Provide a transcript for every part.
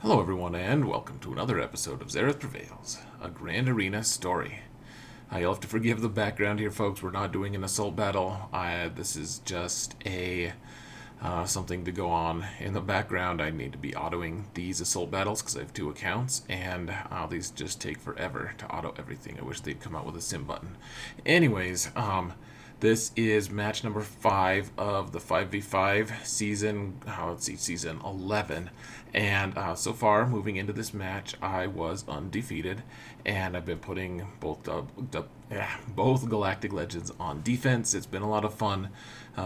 Hello everyone and welcome to another episode of Xaereth Prevails, a Grand Arena story. You'll have to forgive the background here, folks. We're not doing an assault battle. This is just a something to go on in the background. I need to be autoing these assault battles because I have two accounts, and these just take forever to auto everything. I wish they'd come out with a sim button. Anyways, this is match number 5 of the 5v5 season, season 11. And so far, moving into this match, I was undefeated. And I've been putting both Galactic Legends on defense. It's been a lot of fun.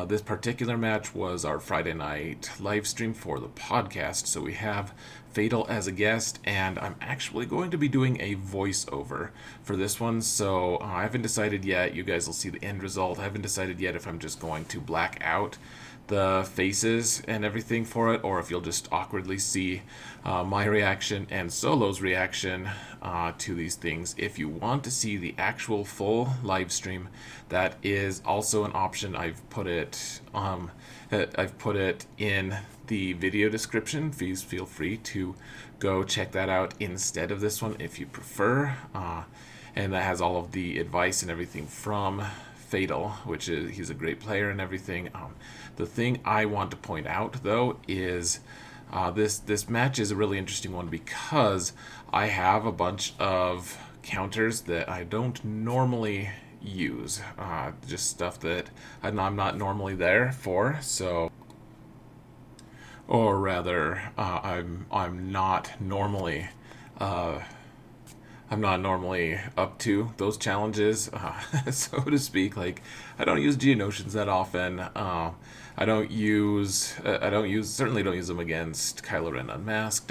This particular match was our Friday night live stream for the podcast. So we have Fatal as a guest, and I'm actually going to be doing a voiceover for this one. So I haven't decided yet. You guys will see the end result. I haven't decided yet if I'm just going to black out the faces and everything for it, or if you'll just awkwardly see my reaction and Solo's reaction to these things. If you want to see the actual full live stream, that is also an option. I've put it in the video description. Please feel free to go check that out instead of this one if you prefer. And that has all of the advice and everything from Fatal, which is he's a great player and everything. The thing I want to point out though is this match is a really interesting one because I have a bunch of counters that I don't normally use, just stuff that I'm not normally there for. So, or rather, I'm not normally. I'm not normally up to those challenges, so to speak. Like, I don't use Geonosians that often. Certainly don't use them against Kylo Ren Unmasked.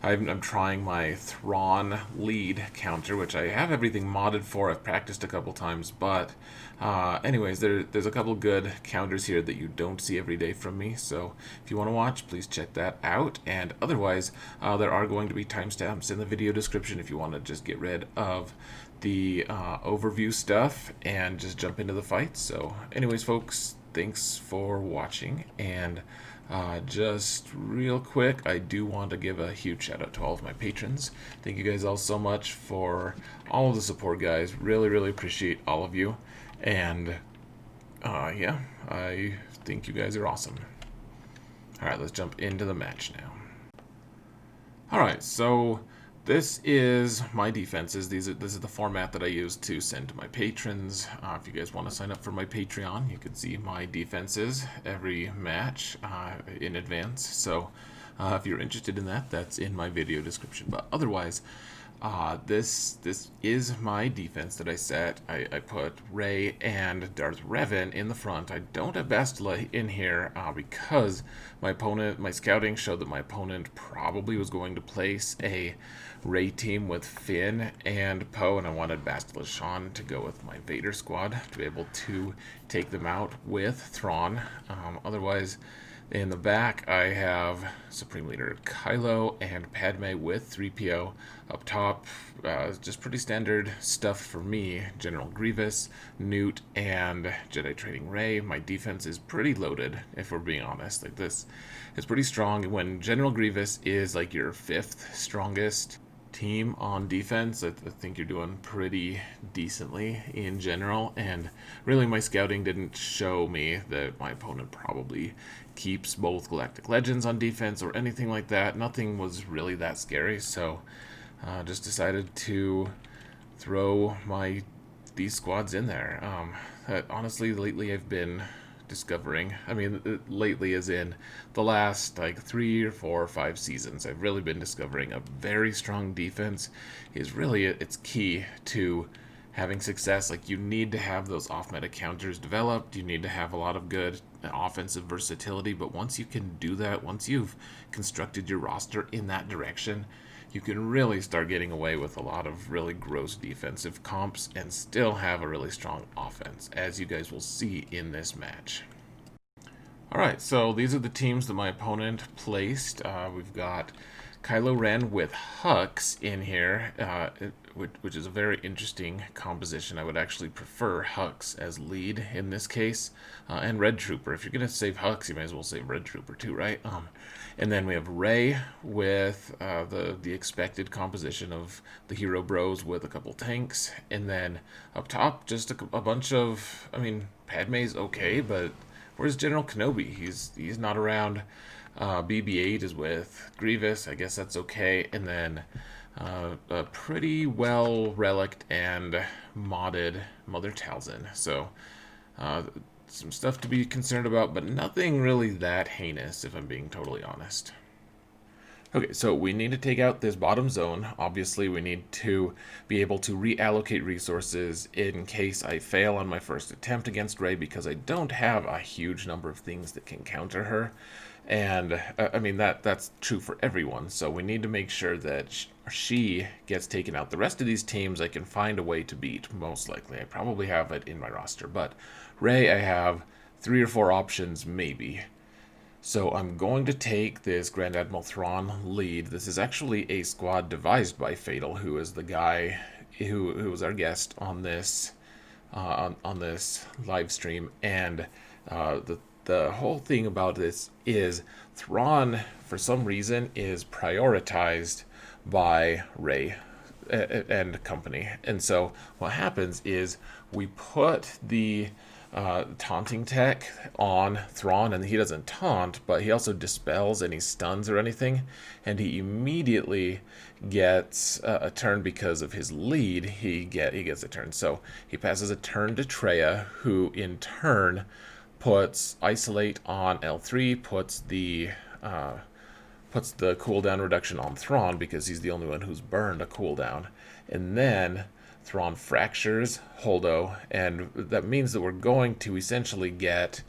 I'm trying my Thrawn lead counter, which I have everything modded for. I've practiced a couple times, but anyways, there's a couple good counters here that you don't see every day from me. So if you want to watch, please check that out. And otherwise, there are going to be timestamps in the video description if you want to just get rid of the overview stuff and just jump into the fight. So anyways, folks, thanks for watching. And just real quick, I do want to give a huge shout out to all of my patrons. Thank you guys all so much for all of the support, guys. Really, really appreciate all of you. And yeah, I think you guys are awesome. Alright, let's jump into the match now. Alright, so this is my defenses. This is the format that I use to send to my patrons. If you guys want to sign up for my Patreon, you can see my defenses every match in advance. So if you're interested in that, that's in my video description. But otherwise, this is my defense that I set. I put Rey and Darth Revan in the front. I don't have Bastila in here because my scouting showed that my opponent probably was going to place a Rey team with Finn and Poe, and I wanted Bastila Shan to go with my Vader squad to be able to take them out with Thrawn. Otherwise, in the back, I have Supreme Leader Kylo and Padme with 3PO. Up top, just pretty standard stuff for me. General Grievous, Nute, and Jedi Training Rey. My defense is pretty loaded, if we're being honest. Like, this is pretty strong. When General Grievous is like your 5th strongest team on defense, I think you're doing pretty decently in general. And really, my scouting didn't show me that my opponent probably keeps both Galactic Legends on defense or anything like that. Nothing was really that scary, so just decided to throw these squads in there. Honestly, lately I've been discovering, lately as in the last like 3 or 4 or 5 seasons, I've really been discovering a very strong defense is really, it's key to having success. Like, you need to have those off-meta counters developed. You need to have a lot of good offensive versatility. But once you can do that, once you've constructed your roster in that direction, you can really start getting away with a lot of really gross defensive comps and still have a really strong offense, as you guys will see in this match. Alright, so these are the teams that my opponent placed. We've got Kylo Ren with Hux in here, which is a very interesting composition. I would actually prefer Hux as lead in this case, and Red Trooper. If you're going to save Hux, you might as well save Red Trooper too, right? And then we have Rey with the expected composition of the hero bros with a couple tanks, and then up top just a bunch of. I mean, Padme's okay, but where's General Kenobi? He's not around. BB-8 is with Grievous. I guess that's okay. And then a pretty well reliced and modded Mother Talzin. So some stuff to be concerned about, but nothing really that heinous, if I'm being totally honest. Okay, so we need to take out this bottom zone. Obviously, we need to be able to reallocate resources in case I fail on my first attempt against Rey, because I don't have a huge number of things that can counter her. And I mean, that's true for everyone. So we need to make sure that she gets taken out. The rest of these teams I can find a way to beat, most likely. I probably have it in my roster. But Rey, I have 3 or 4 options, maybe. So I'm going to take this Grand Admiral Thrawn lead. This is actually a squad devised by Fatal, who is the guy who was our guest on this on this live stream. And the whole thing about this is Thrawn, for some reason, is prioritized by Rey and company. And so what happens is we put the taunting tech on Thrawn, and he doesn't taunt, but he also dispels any stuns or anything, and he immediately gets a turn because of his lead. He gets a turn, so he passes a turn to Traya, who in turn puts isolate on L3, puts the cooldown reduction on Thrawn because he's the only one who's burned a cooldown, and then Thrawn fractures Holdo, and that means that we're going to essentially get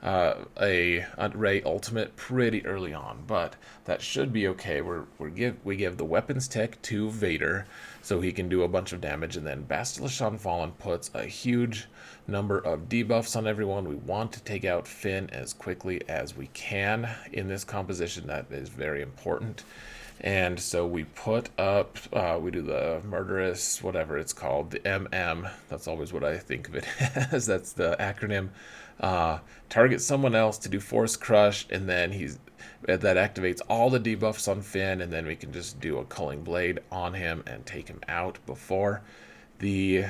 a Rey ultimate pretty early on, but that should be okay. We give the weapons tech to Vader so he can do a bunch of damage, and then Bastila Fallen puts a huge number of debuffs on everyone. We want to take out Finn as quickly as we can in this composition. That is very important. And so we put up, we do the murderous, whatever it's called, the MM. That's always what I think of it as. That's the acronym. Target someone else to do Force Crush, and then that activates all the debuffs on Finn, and then we can just do a Culling Blade on him and take him out before the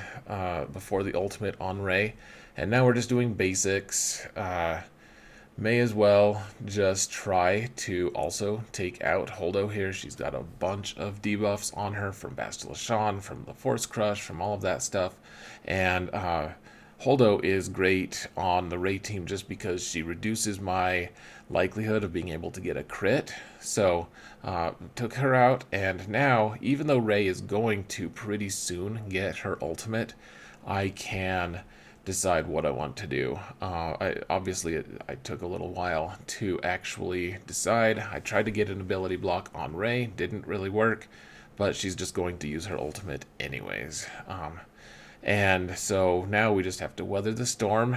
ultimate on Rey. And now we're just doing basics. May as well just try to also take out Holdo here. She's got a bunch of debuffs on her from Bastila Shan, from the Force Crush, from all of that stuff. And Holdo is great on the Rey team just because she reduces my likelihood of being able to get a crit. So took her out, and now, even though Rey is going to pretty soon get her ultimate, I can decide what I want to do. I took a little while to actually decide. I tried to get an ability block on Rey, didn't really work, but she's just going to use her ultimate anyways. And so now we just have to weather the storm.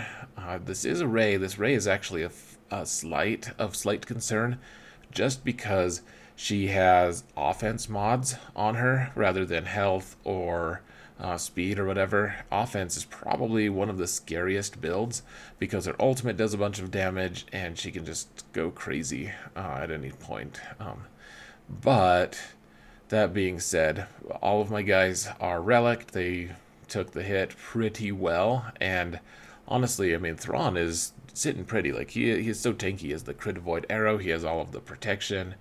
This is a Rey. This Rey is actually a slight concern, just because she has offense mods on her rather than health or speed or whatever. Offense is probably one of the scariest builds because her ultimate does a bunch of damage and she can just go crazy at any point. But that being said, all of my guys are relic. They took the hit pretty well, and honestly, I mean, Thrawn is sitting pretty. Like, he's so tanky. He has the crit avoid arrow, he has all of the protection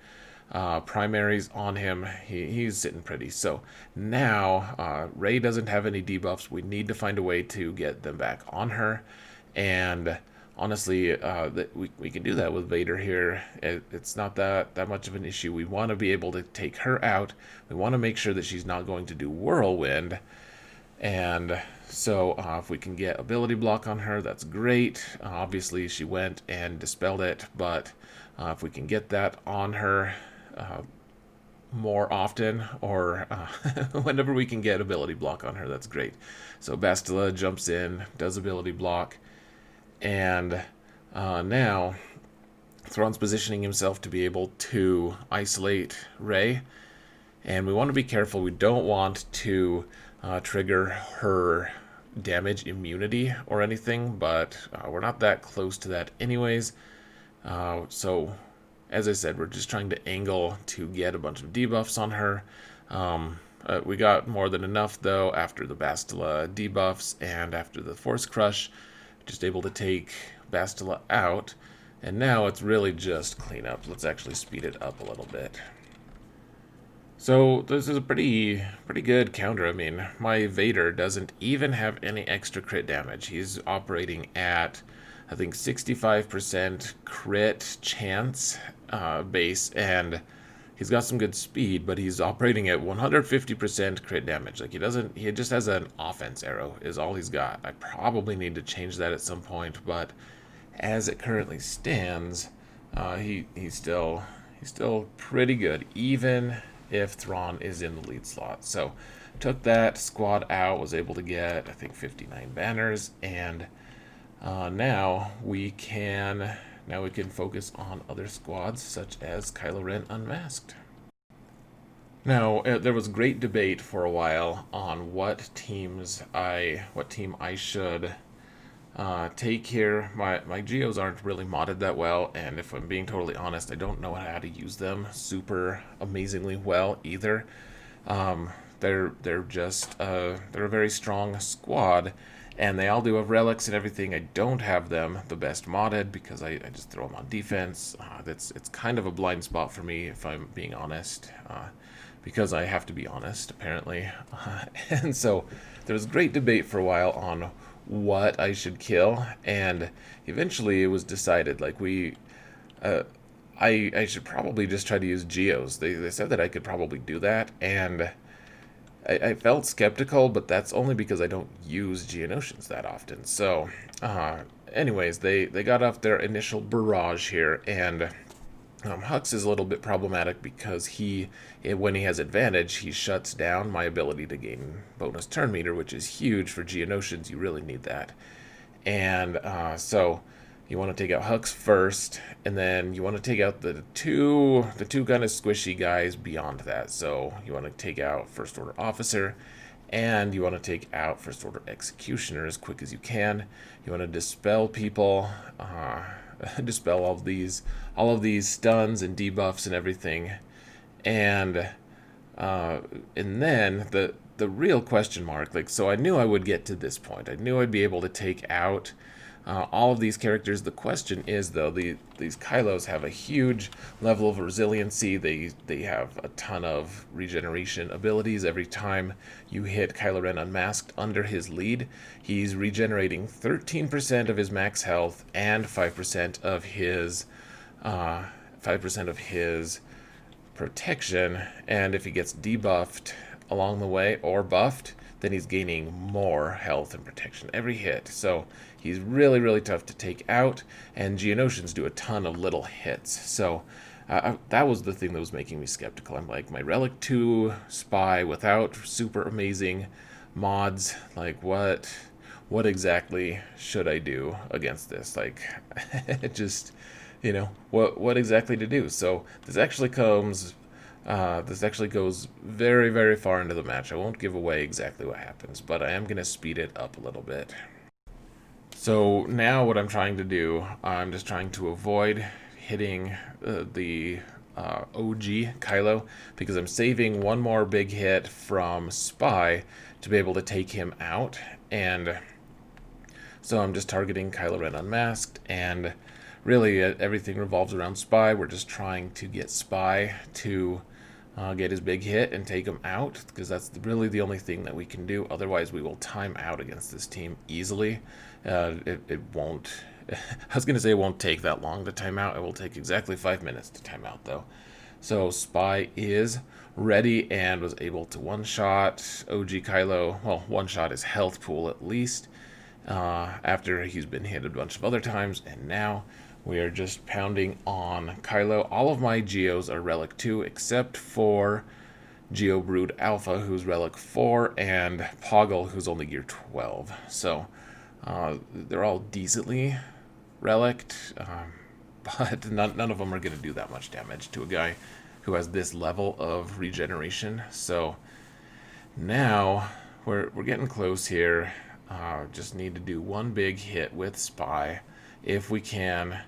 primaries on him. He's sitting pretty. So now Rey doesn't have any debuffs. We need to find a way to get them back on her, and honestly, we can do that with Vader here. It's not that much of an issue. We want to be able to take her out. We want to make sure that she's not going to do Whirlwind. And so if we can get ability block on her, that's great. Obviously, she went and dispelled it, but if we can get that on her more often, or whenever we can get ability block on her, that's great. So Bastila jumps in, does ability block, and now Thrawn's positioning himself to be able to isolate Rey, and we want to be careful. We don't want to trigger her damage immunity or anything, but we're not that close to that anyways. So, as I said, we're just trying to angle to get a bunch of debuffs on her. We got more than enough, though, after the Bastila debuffs and after the Force Crush. Just able to take Bastila out. And now it's really just cleanup. Let's actually speed it up a little bit. So this is a pretty good counter. I mean, my Vader doesn't even have any extra crit damage. He's operating at, I think, 65% crit chance base, and he's got some good speed, but he's operating at 150% crit damage. Like, he just has an offense arrow is all he's got. I probably need to change that at some point, but as it currently stands, he's still pretty good, even if Thrawn is in the lead slot. So took that squad out, was able to get, I think, 59 banners, and now we can focus on other squads such as Kylo Ren Unmasked. Now, there was great debate for a while on what team I should take here. My Geos aren't really modded that well, and if I'm being totally honest, I don't know how to use them super amazingly well either. They're a very strong squad, and they all do have relics and everything. I don't have them the best modded because I just throw them on defense. It's kind of a blind spot for me, if I'm being honest, because I have to be honest, apparently. And so there was great debate for a while on what I should kill, and eventually it was decided, like, I should probably just try to use Geos. They said that I could probably do that, and I felt skeptical, but that's only because I don't use Geonosians that often. So, anyways, they got off their initial barrage here, and Hux is a little bit problematic because when he has advantage, he shuts down my ability to gain bonus turn meter, which is huge for Geonosians. You really need that. And so you want to take out Hux first, and then you want to take out the two kind of squishy guys beyond that. So you want to take out First Order Officer, and you want to take out First Order Executioner as quick as you can. You want to dispel people, dispel all of these stuns and debuffs and everything, and then the real question mark, like, so I knew I would get to this point. I knew I'd be able to take out all of these characters. The question is, though, these Kylos have a huge level of resiliency. They have a ton of regeneration abilities. Every time you hit Kylo Ren Unmasked under his lead, he's regenerating 13% of his max health and 5% of his protection. And if he gets debuffed along the way or buffed, then he's gaining more health and protection every hit. So he's really, really tough to take out, and Geonosians do a ton of little hits. So that was the thing that was making me skeptical. I'm like, my Relic 2 spy without super amazing mods, like, what exactly should I do against this? Like, it just, what exactly to do? So this actually goes very, very far into the match. I won't give away exactly what happens, but I am going to speed it up a little bit. So now what I'm trying to do, I'm just trying to avoid hitting the OG Kylo, because I'm saving one more big hit from Spy to be able to take him out. And so I'm just targeting Kylo Ren Unmasked, and really everything revolves around Spy. We're just trying to get Spy to get his big hit and take him out, because that's really the only thing that we can do. Otherwise, we will time out against this team easily. It won't. I was going to say it won't take that long to time out. It will take exactly 5 minutes to time out, though. So Spy is ready and was able to one-shot OG Kylo. Well, one-shot his health pool at least, after he's been hit a bunch of other times, and now we are just pounding on Kylo. All of my Geos are Relic 2, except for Geo Brood Alpha, who's Relic 4, and Poggle, who's only Gear 12. So they're all decently relicked. but none of them are going to do that much damage to a guy who has this level of regeneration. So now we're getting close here. Just need to do one big hit with Spy if we can.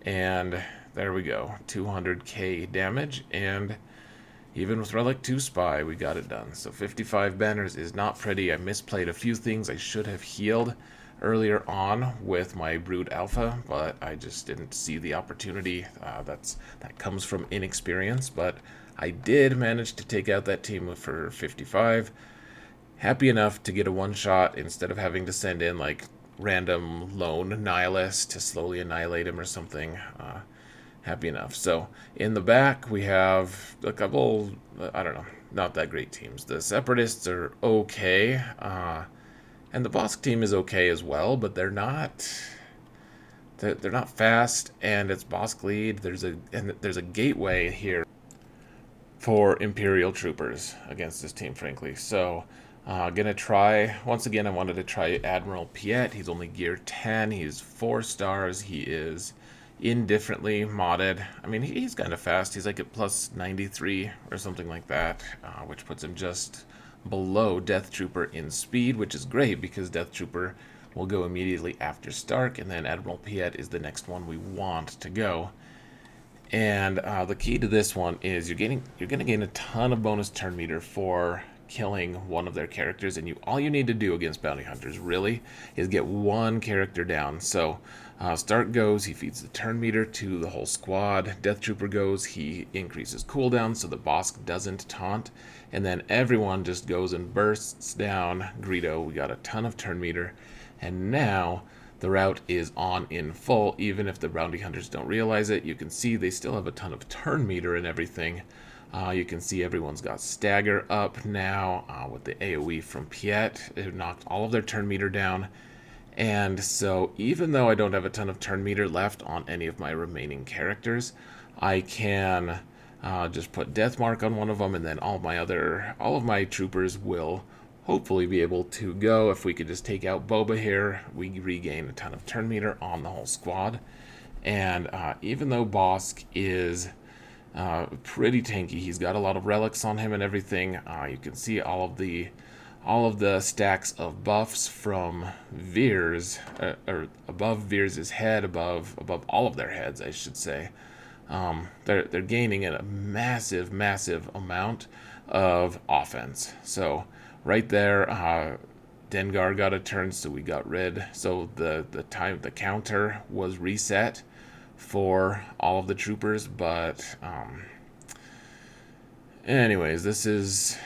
And there we go. 200k damage. And even with Relic 2 Spy, we got it done. So 55 banners is not pretty. I misplayed a few things. I should have healed earlier on with my Brood Alpha, but I just didn't see the opportunity. That comes from inexperience, but I did manage to take out that team for 55. Happy enough to get a one-shot instead of having to send in like random lone nihilist to slowly annihilate him or something. Happy enough. So in the back we have a couple, I don't know, not that great teams. The Separatists are okay, and the Bossk team is okay as well, but they're not fast, and it's Bossk lead. There's a gateway here for Imperial troopers against this team, frankly. So gonna try once again. I wanted to try Admiral Piett. He's only gear 10. He's 4 stars. He is indifferently modded. I mean, he's kind of fast. He's like at plus 93 or something like that, which puts him just below Death Trooper in speed, which is great because Death Trooper will go immediately after Stark, and then Admiral Piett is the next one we want to go. And the key to this one is you're going to gain a ton of bonus turn meter for killing one of their characters, and all you need to do against bounty hunters really is get one character down. So Stark goes, he feeds the turn meter to the whole squad. Death Trooper goes, he increases cooldown so the Bossk doesn't taunt, and then everyone just goes and bursts down Greedo. We got a ton of turn meter, and now the route is on in full. Even if the bounty hunters don't realize it, you can see they still have a ton of turn meter and everything. You can see everyone's got stagger up now with the AoE from Piett, who knocked all of their turn meter down. And so even though I don't have a ton of turn meter left on any of my remaining characters, I can just put Death Mark on one of them, and then all of my troopers will hopefully be able to go. If we could just take out Boba here, we regain a ton of turn meter on the whole squad. And even though Bossk is pretty tanky, he's got a lot of relics on him and everything. You can see all of the stacks of buffs from Veers, or above Veers' head, above all of their heads, I should say. They're gaining a massive amount of offense. So right there, Dengar got a turn, so we got rid. So the counter was reset for all of the troopers, but anyways, this is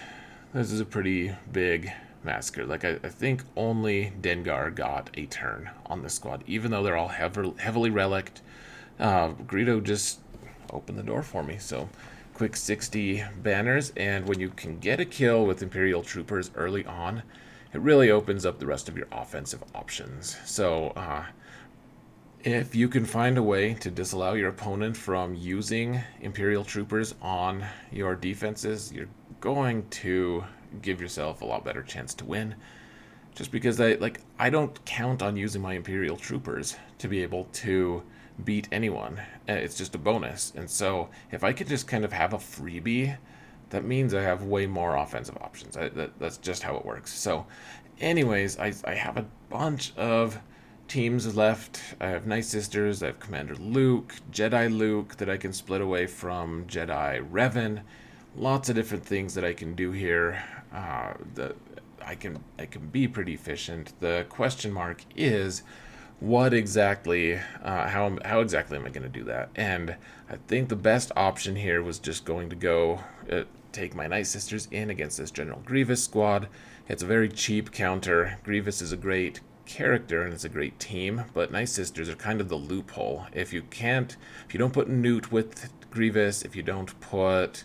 a pretty big massacre. Like I think only Dengar got a turn on this squad, even though they're all heavily relicked. Greedo just opened the door for me. So quick 60 banners, and when you can get a kill with Imperial troopers early on, it really opens up the rest of your offensive options. So if you can find a way to disallow your opponent from using Imperial troopers on your defenses, you're going to give yourself a lot better chance to win. Just because I don't count on using my Imperial troopers to be able to beat anyone. It's just a bonus. And so if I could just kind of have a freebie, that means I have way more offensive options. That's just how it works. So anyways, I have a bunch of teams left. I have Night Sisters, I have Commander Luke, Jedi Luke that I can split away from Jedi Revan. Lots of different things that I can do here. I can be pretty efficient. The question mark is what exactly, how exactly am I going to do that? And I think the best option here was just going to go take my Night Sisters in against this General Grievous squad. It's a very cheap counter. Grievous is a great character and it's a great team, but Night Sisters are kind of the loophole. If you don't put Nute with Grievous, if you don't put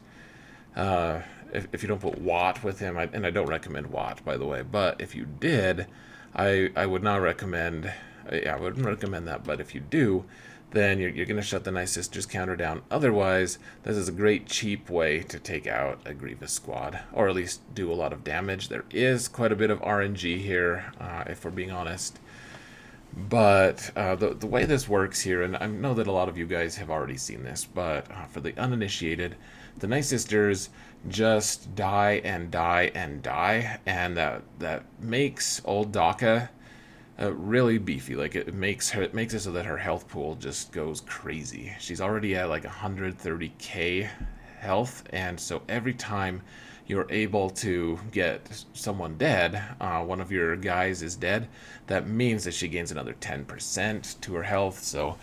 if you don't put Watt with him, and I don't recommend Watt, by the way, but if you did, I would not recommend. I wouldn't recommend that, but if you do, then you're going to shut the Night Sisters counter down. Otherwise, this is a great cheap way to take out a Grievous squad, or at least do a lot of damage. There is quite a bit of RNG here, if we're being honest. But the way this works here, and I know that a lot of you guys have already seen this, but for the uninitiated, the Night Sisters just die and die and die, and that makes old Daka really beefy. Like it makes it so that her health pool just goes crazy. She's already at like 130k health, and so every time you're able to get someone dead, one of your guys is dead, that means that she gains another 10% to her health. So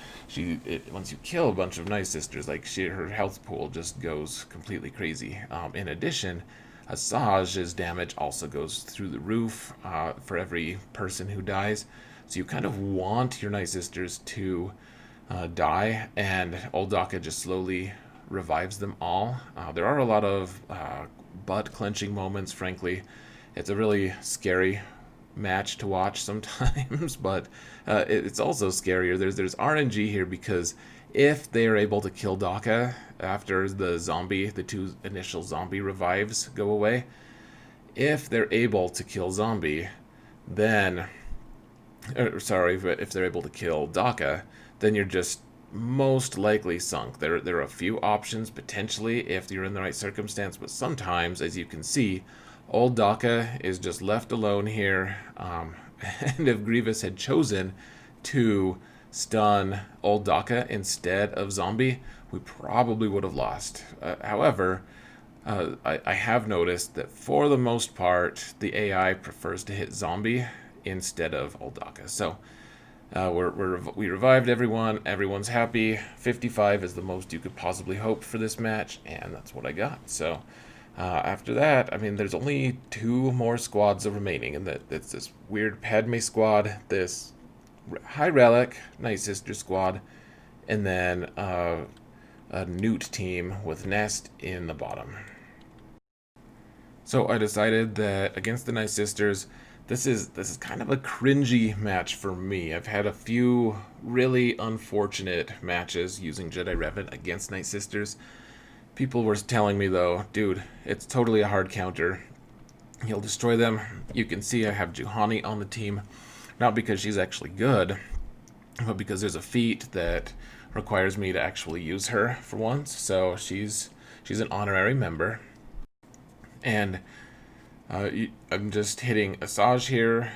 once you kill a bunch of Night Sisters, like her health pool just goes completely crazy. In addition, Asajj's damage also goes through the roof for every person who dies. So you kind of want your Night Sisters to die, and Old Daka just slowly revives them all. There are a lot of butt clenching moments, frankly. It's a really scary match to watch sometimes, but it's also scarier. There's RNG here because if they are able to kill Daka after the two initial zombie revives go away, if they're able to kill zombie, then, if they're able to kill Daka, then you're just most likely sunk. There are a few options potentially if you're in the right circumstance, but sometimes, as you can see, old Daka is just left alone here. And if Grievous had chosen to stun old Daka instead of zombie, we probably would have lost. However, I have noticed that for the most part, the AI prefers to hit zombie instead of old Daka. So we revived everyone. Everyone's happy. 55 is the most you could possibly hope for this match, and that's what I got. So after that, I mean, there's only two more squads remaining, and that's this weird Padme squad, this High Relic Night Sister squad, and then a Nute team with Nest in the bottom. So I decided that against the Night Sisters, this is kind of a cringy match for me. I've had a few really unfortunate matches using Jedi Revan against Night Sisters. People were telling me though, dude, it's totally a hard counter. You'll destroy them. You can see I have Juhani on the team, not because she's actually good, but because there's a feat that requires me to actually use her for once. So she's an honorary member, and I'm just hitting Asajj here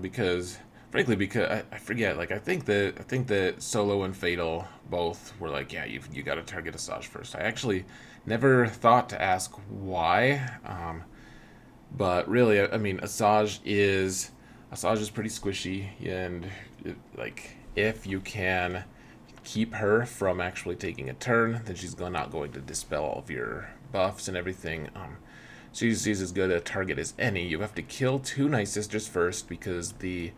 because, frankly, because I forget. Like I think that Solo and Fatal both were like, yeah, you got to target Asajj first. I actually never thought to ask why, but really, I mean, Asajj is pretty squishy, and like if you can keep her from actually taking a turn, then she's not going to dispel all of your buffs and everything. She's as good a target as any. You have to kill two Night Sisters first because the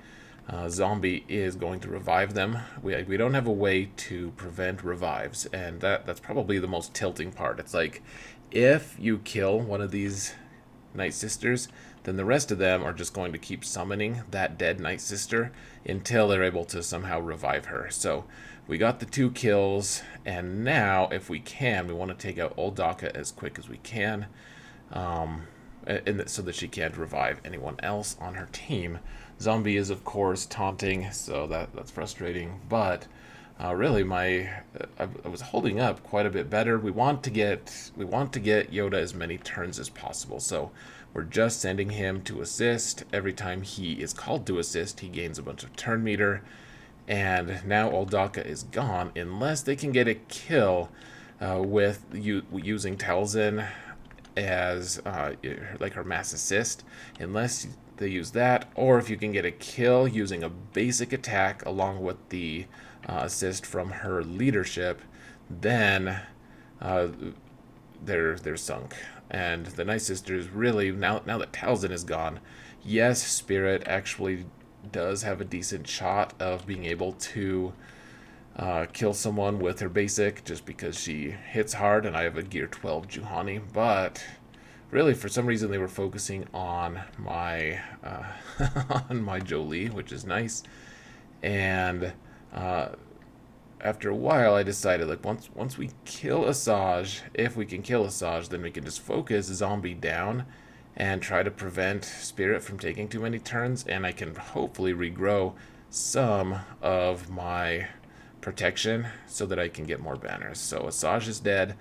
zombie is going to revive them. We don't have a way to prevent revives, and that's probably the most tilting part. It's like if you kill one of these Night Sisters, then the rest of them are just going to keep summoning that dead Night Sister until they're able to somehow revive her. So we got the two kills, and now if we can, we want to take out old Daka as quick as we can. So that she can't revive anyone else on her team. Zombie is of course taunting, so that's frustrating. But really, I was holding up quite a bit better. We want to get Yoda as many turns as possible, so we're just sending him to assist. Every time he is called to assist, he gains a bunch of turn meter. And now old Daka is gone unless they can get a kill with using Talzin as like her mass assist, unless they use that, or if you can get a kill using a basic attack along with the assist from her leadership, then they're sunk. And the Night Sisters really, now that Talzin is gone, yes, Spirit actually does have a decent shot of being able to kill someone with her basic, just because she hits hard and I have a gear 12 Juhani. But really, for some reason, they were focusing on my on my Jolie, which is nice. And after a while, I decided, like, once we kill Asajj, if we can kill Asajj, then we can just focus zombie down and try to prevent Spirit from taking too many turns, and I can hopefully regrow some of my protection so that I can get more banners. So Asajj is dead.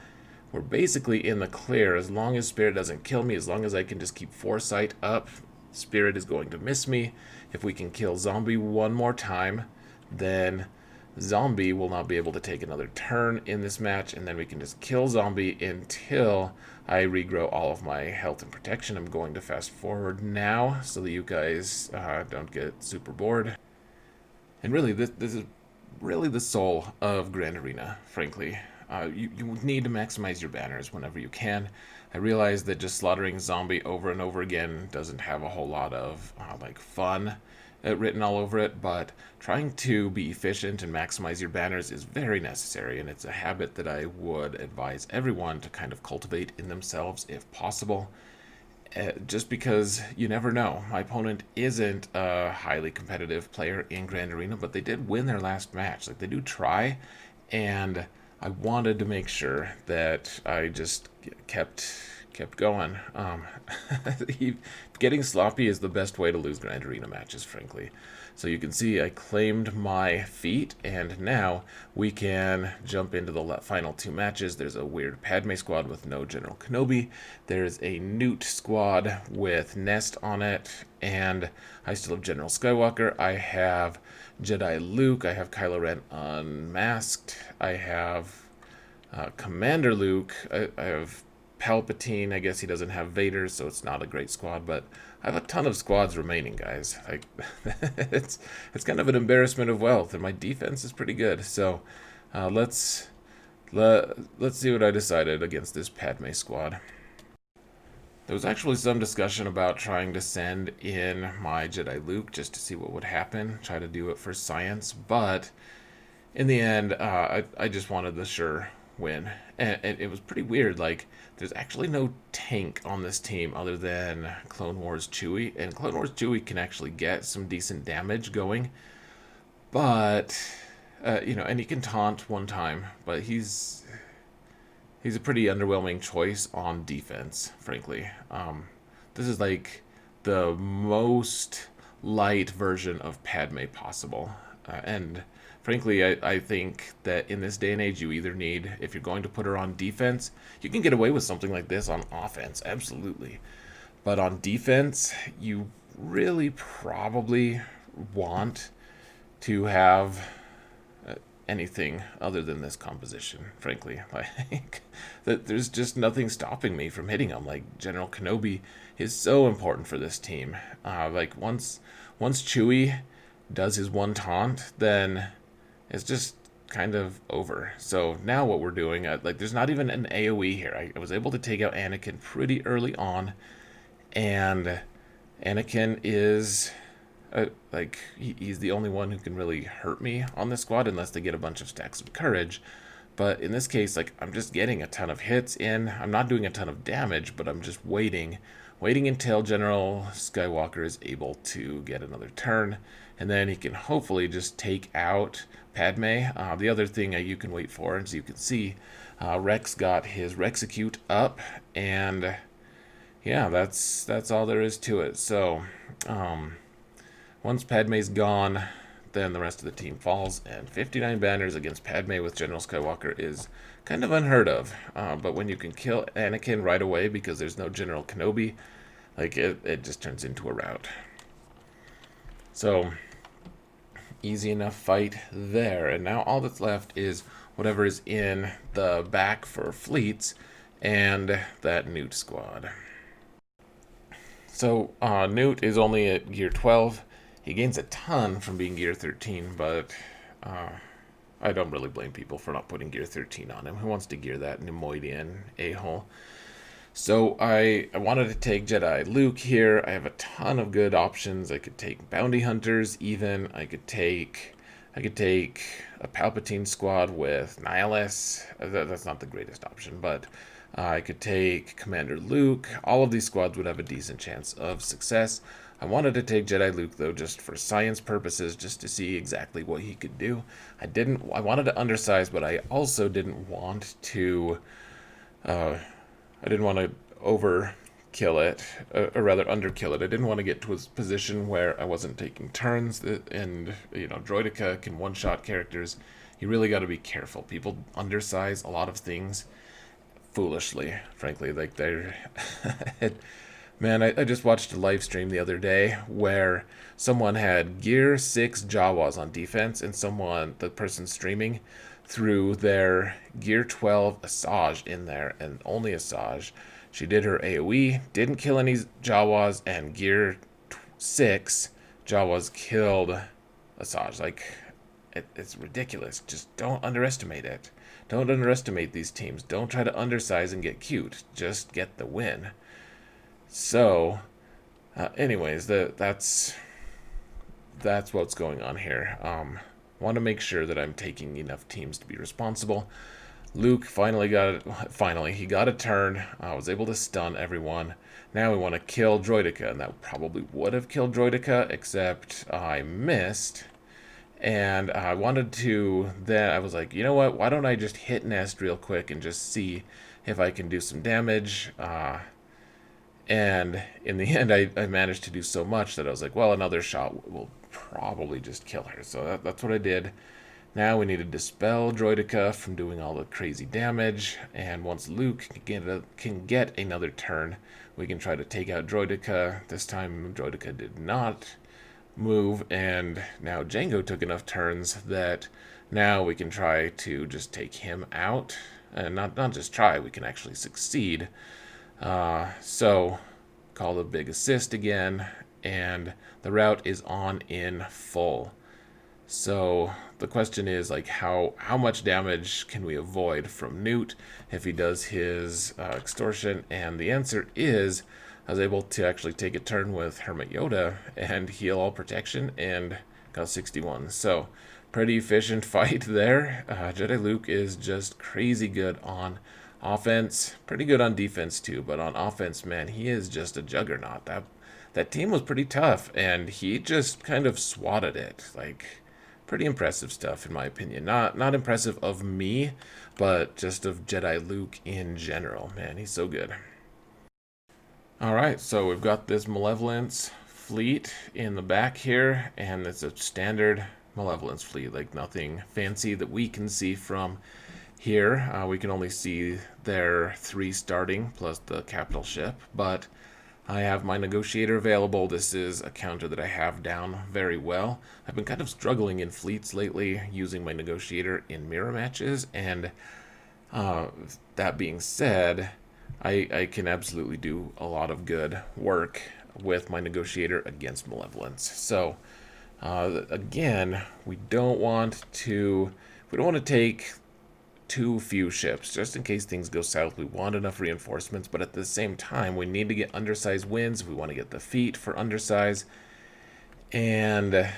We're basically in the clear as long as Spirit doesn't kill me, as long as I can just keep Foresight up. Spirit is going to miss me. If we can kill Zombie one more time, then Zombie will not be able to take another turn in this match, and then we can just kill Zombie until I regrow all of my health and protection. I'm going to fast forward now so that you guys don't get super bored. And really, this is really the soul of Grand Arena, frankly. You need to maximize your banners whenever you can. I realize that just slaughtering Zombie over and over again doesn't have a whole lot of like fun written all over it, but trying to be efficient and maximize your banners is very necessary, and it's a habit that I would advise everyone to kind of cultivate in themselves if possible. Just because you never know. My opponent isn't a highly competitive player in Grand Arena, but they did win their last match. Like, they do try, and I wanted to make sure that I just kept going. Getting sloppy is the best way to lose Grand Arena matches, frankly. So you can see I claimed my feat, and now we can jump into the final two matches. There's a weird Padme squad with no General Kenobi. There's a Nute squad with Nest on it, and I still have General Skywalker. I have Jedi Luke. I have Kylo Ren unmasked. I have Commander Luke. I have Palpatine. I guess he doesn't have Vader, so it's not a great squad, but I have a ton of squads remaining, guys. Like, it's kind of an embarrassment of wealth, and my defense is pretty good. So let's see what I decided against this Padme squad. There was actually some discussion about trying to send in my Jedi Luke just to see what would happen, try to do it for science, but in the end, I just wanted the sure win. And it was pretty weird. Like, there's actually no tank on this team other than Clone Wars Chewie, and Clone Wars Chewie can actually get some decent damage going, but and he can taunt one time, but he's a pretty underwhelming choice on defense, frankly. This is like the most light version of Padme possible, and frankly, I think that in this day and age, you either need, if you're going to put her on defense, you can get away with something like this on offense, absolutely. But on defense, you really probably want to have anything other than this composition, frankly. Like, there's just nothing stopping me from hitting him. Like, General Kenobi is so important for this team. Like, once Chewie does his one taunt, then it's just kind of over. So now what we're doing, like, there's not even an AoE here. I was able to take out Anakin pretty early on, and Anakin is like, he's the only one who can really hurt me on this squad unless they get a bunch of stacks of courage. But in this case, like, I'm just getting a ton of hits in. I'm not doing a ton of damage, but I'm just waiting until General Skywalker is able to get another turn, and then he can hopefully just take out Padme. The other thing you can wait for, as you can see, Rex got his Rexecute up, and yeah, that's all there is to it. So once Padme's gone, then the rest of the team falls, and 59 banners against Padme with General Skywalker is kind of unheard of. But when you can kill Anakin right away because there's no General Kenobi, like, it just turns into a rout. So, easy enough fight there. And now all that's left is whatever is in the back for fleets and that Nute squad. So, Nute is only at gear 12. He gains a ton from being gear 13, but I don't really blame people for not putting gear 13 on him. Who wants to gear that Nemoidian a-hole? So I wanted to take Jedi Luke here. I have a ton of good options. I could take bounty hunters even. I could take a Palpatine squad with Nihilus. That's not the greatest option, but I could take Commander Luke. All of these squads would have a decent chance of success. I wanted to take Jedi Luke, though, just for science purposes, just to see exactly what he could do. I wanted to undersize, but I also didn't want to kill it, or rather underkill it. I didn't want to get to a position where I wasn't taking turns, and Droideka can one-shot characters. You really got to be careful. People undersize a lot of things foolishly, frankly. Like they're, man, I just watched a live stream the other day where someone had Gear 6 Jawas on defense, and the person streaming, threw their Gear 12 Asajj in there, and only Asajj. She did her AoE, didn't kill any Jawas, and Gear 6 Jawas killed Asajj. Like, it's ridiculous. Just don't underestimate it. Don't underestimate these teams. Don't try to undersize and get cute. Just get the win. So, anyways, that's what's going on here. Want to make sure that I'm taking enough teams to be responsible. Luke finally he got a turn. I was able to stun everyone. Now we want to kill Droideka, and that probably would have killed Droideka, except I missed. And I wanted to, then I was like, you know what, why don't I just hit Nest real quick and just see if I can do some damage. And in the end, I managed to do so much that I was like, well, another shot will probably just kill her. So that's what I did. Now we need to dispel Droideka from doing all the crazy damage, and once Luke can get another turn, we can try to take out Droideka. This time Droideka did not move, and now Jango took enough turns that now we can try to just take him out. And not just try, we can actually succeed. So call the big assist again, and the route is on in full. So the question is, like, how much damage can we avoid from Nute if he does his extortion? And the answer is, I was able to actually take a turn with Hermit Yoda and heal all protection and got 61. So pretty efficient fight there. Jedi Luke is just crazy good on offense, pretty good on defense too, but on offense, man, he is just a juggernaut. That team was pretty tough, and he just kind of swatted it. Like, pretty impressive stuff in my opinion. Not impressive of me, but just of Jedi Luke in general. Man, he's so good. Alright, so we've got this Malevolence fleet in the back here, and it's a standard Malevolence fleet, like nothing fancy that we can see from here. We can only see their 3 starting plus the capital ship, but I have my negotiator available. This is a counter that I have down very well. I've been kind of struggling in fleets lately using my negotiator in mirror matches, and that being said, I can absolutely do a lot of good work with my negotiator against Malevolence. So again, we don't want to take too few ships, just in case things go south. We want enough reinforcements, but at the same time, we need to get undersize wins. We want to get the feet for undersize, and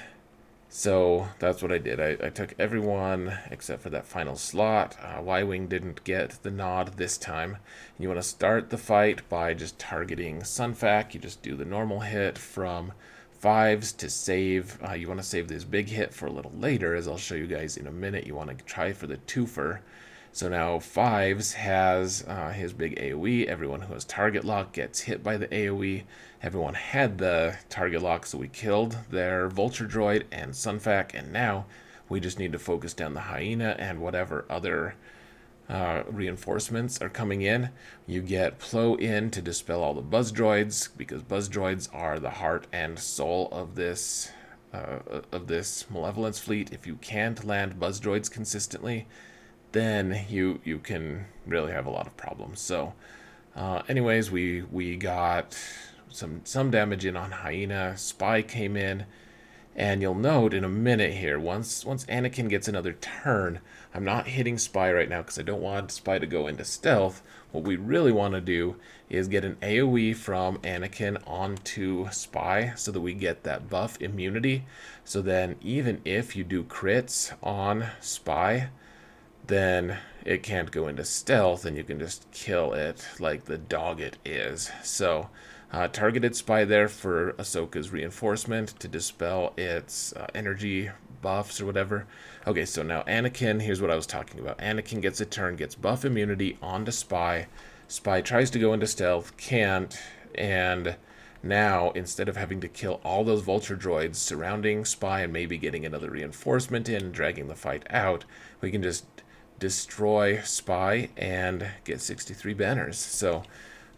so that's what I did. I took everyone except for that final slot. Y-Wing didn't get the nod this time. You want to start the fight by just targeting Sunfac. You just do the normal hit from 5s to save. You want to save this big hit for a little later, as I'll show you guys in a minute. You want to try for the twofer. So now 5s has his big AoE. Everyone who has target lock gets hit by the AoE. Everyone had the target lock, so we killed their Vulture Droid and Sunfac, and now we just need to focus down the Hyena and whatever other reinforcements are coming in. You get Plo in to dispel all the Buzz Droids, because Buzz Droids are the heart and soul of this Malevolence fleet. If you can't land Buzz Droids consistently, then you can really have a lot of problems. So anyways, we got some damage in on Hyena. Spy came in, and you'll note in a minute here, once Anakin gets another turn, I'm not hitting Spy right now because I don't want Spy to go into stealth. What we really want to do is get an AoE from Anakin onto Spy so that we get that buff immunity. So then even if you do crits on Spy, then it can't go into stealth, and you can just kill it like the dog it is. So targeted Spy there for Ahsoka's reinforcement to dispel its energy buffs or whatever. Okay, so now Anakin, here's what I was talking about. Anakin gets a turn, gets buff immunity onto Spy. Spy tries to go into stealth, can't, And now, instead of having to kill all those vulture droids surrounding Spy and maybe getting another reinforcement in and dragging the fight out, we can just destroy Spy and get 63 banners. So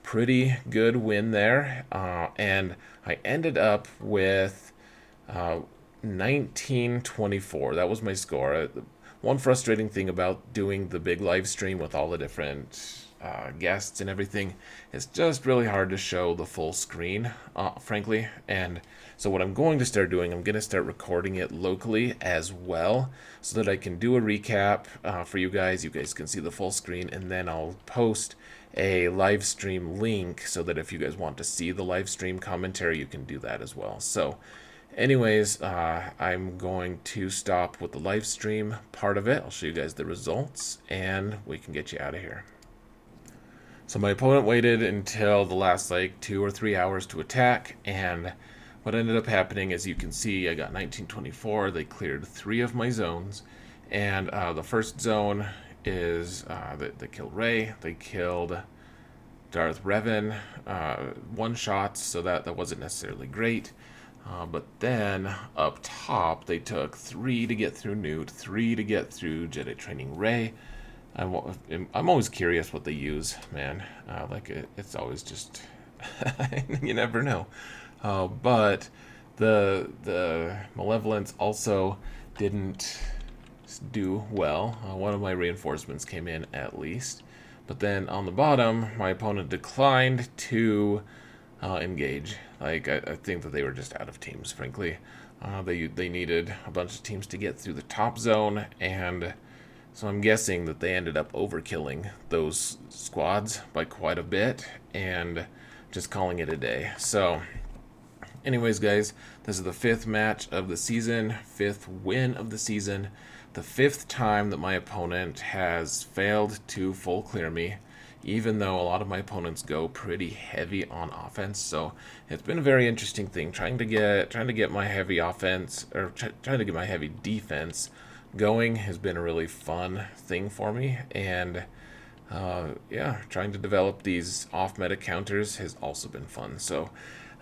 pretty good win there. And I ended up with 1924. That was my score. One frustrating thing about doing the big live stream with all the different guests and everything, it's just really hard to show the full screen, frankly. And so what I'm going to start doing, I'm going to start recording it locally as well, so that I can do a recap for you guys. You guys can see the full screen, and then I'll post a live stream link so that if you guys want to see the live stream commentary, you can do that as well. So anyways, I'm going to stop with the live stream part of it. I'll show you guys the results, and we can get you out of here. So my opponent waited until the last like 2 or 3 hours to attack, and what ended up happening, as you can see, I got 1924. They cleared 3 of my zones, and the first zone is they killed Rey. They killed Darth Revan, one shot, so that wasn't necessarily great. But then up top, they took 3 to get through Nute, 3 to get through Jedi training Rey. I'm always curious what they use, man. It's always just you never know. But the Malevolence also didn't do well. One of my reinforcements came in at least. But then on the bottom, my opponent declined to engage. I think that they were just out of teams, frankly. They needed a bunch of teams to get through the top zone, and so I'm guessing that they ended up overkilling those squads by quite a bit and just calling it a day. So anyways, guys, this is the 5th match of the season, 5th win of the season, the 5th time that my opponent has failed to full clear me, even though a lot of my opponents go pretty heavy on offense. So it's been a very interesting thing trying to get my heavy offense, or trying to get my heavy defense going has been a really fun thing for me. And yeah, trying to develop these off-meta counters has also been fun. So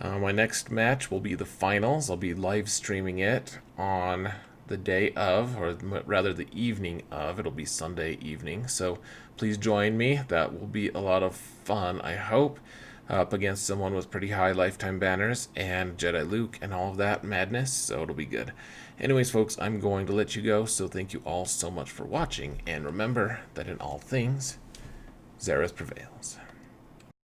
my next match will be the finals. I'll be live streaming it on the day of, or rather the evening of. It'll be Sunday evening. So please join me. That will be a lot of fun, I hope, up against someone with pretty high lifetime banners and Jedi Luke and all of that madness. So it'll be good. Anyways, folks, I'm going to let you go. So thank you all so much for watching. And remember that in all things, Xaereth prevails.